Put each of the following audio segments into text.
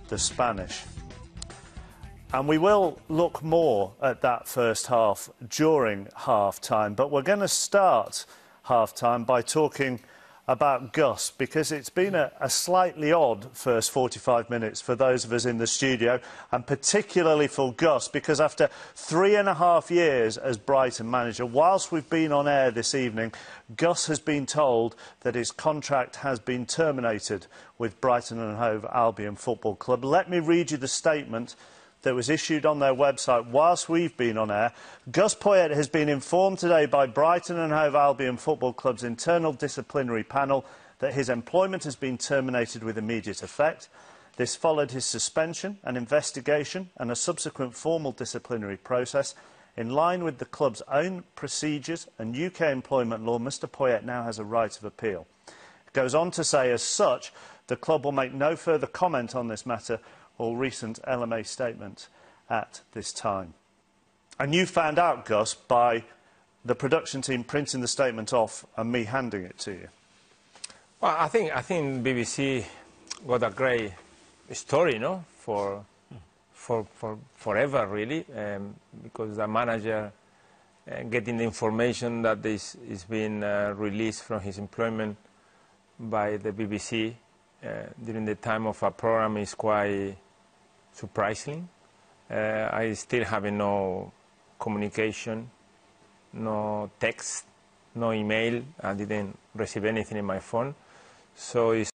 the Spanish. And we will look more at that first half during half-time, but we're going to start half-time by talking about Gus, because it's been a slightly odd first 45 minutes for those of us in the studio, and particularly for Gus, because after 3.5 years as Brighton manager, whilst we've been on air this evening, Gus has been told that his contract has been terminated with Brighton and Hove Albion Football Club. Let me read you the statement that was issued on their website whilst we've been on air. Gus Poyet has been informed today by Brighton and Hove Albion Football Club's internal disciplinary panel that his employment has been terminated with immediate effect. This followed his suspension, an investigation and a subsequent formal disciplinary process. In line with the club's own procedures and UK employment law, Mr Poyet now has a right of appeal. It goes on to say, as such, the club will make no further comment on this matter or recent LMA statement at this time. And you found out, Gus, by the production team printing the statement off and me handing it to you. Well, I think BBC got a great story, no, for forever, really, because the manager getting the information that this is being released from his employment by the BBC during the time of a program is quite surprising. I still have no communication, no text, no email. I didn't receive anything in my phone. So it's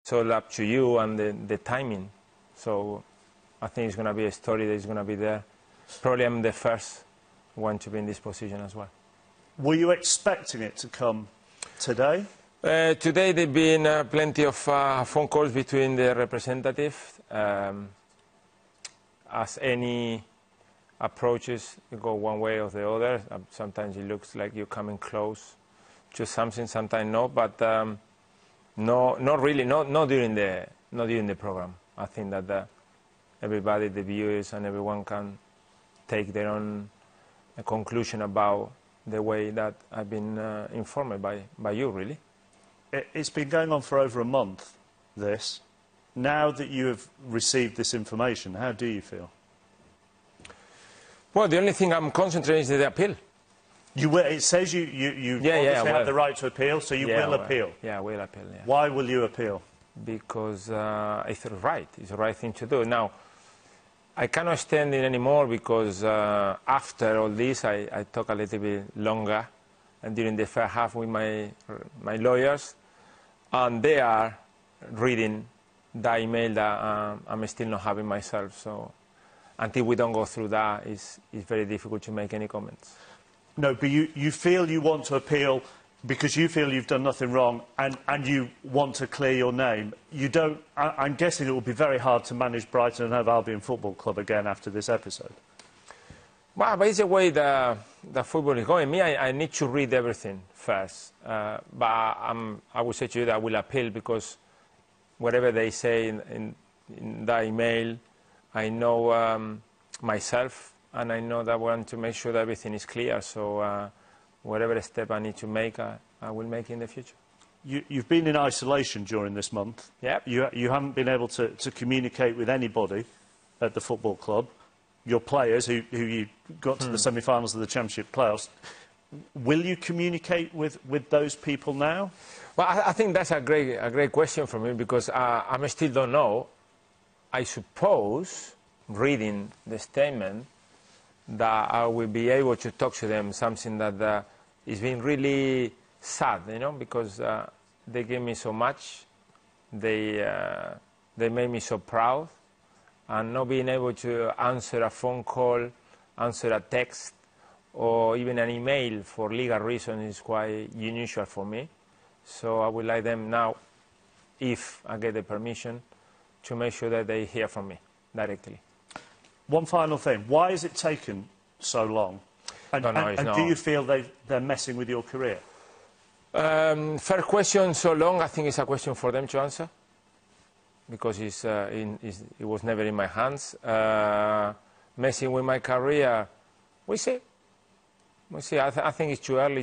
all up to you and the timing. So I think it's going to be a story that is going to be there. Probably I'm the first one to be in this position as well. Were you expecting it to come today? Today there have been plenty of phone calls between the representatives. As any approaches, you go one way or the other. Sometimes it looks like you're coming close to something, sometimes no. But no, not really. Not during the program. I think that everybody, the viewers, and everyone can take their own conclusion about the way that I've been informed by you, really. It's been going on for over a month, this. Now that you have received this information, how do you feel? Well, the only thing I'm concentrating is the appeal. You will, it says you obviously have the right to appeal, so you will appeal? Yeah, I will appeal, yeah. Why will you appeal? Because it's right. It's the right thing to do. Now, I cannot stand it anymore because after all this, I talk a little bit longer and during the first half with my lawyers, and they are reading the email that I'm still not having myself. So until we don't go through that, it's very difficult to make any comments. No, but you feel you want to appeal because you feel you've done nothing wrong and you want to clear your name. You don't. I'm guessing it will be very hard to manage Brighton and Hove Albion Football Club again after this episode. Well, but it's the way the football is going. Me, I need to read everything first. But I would say to you that I will appeal because whatever they say in the email, I know myself, and I know that I want to make sure that everything is clear. So whatever step I need to make, I will make in the future. You've been in isolation during this month. Yep. You haven't been able to communicate with anybody at the football club. Your players, who you got to the semi-finals of the Championship playoffs, will you communicate with those people now? Well, I think that's a great question for me because I still don't know. I suppose, reading the statement, that I will be able to talk to them, something that is been really sad, you know, because they gave me so much, they made me so proud, and not being able to answer a phone call, answer a text, or even an email for legal reasons is quite unusual for me. So I would like them now, if I get the permission, to make sure that they hear from me directly. One final thing. Why has it taken so long? And do you feel they're messing with your career? First question, so long, I think it's a question for them to answer. Because it was never in my hands. Messing with my career, we see. I think it's too early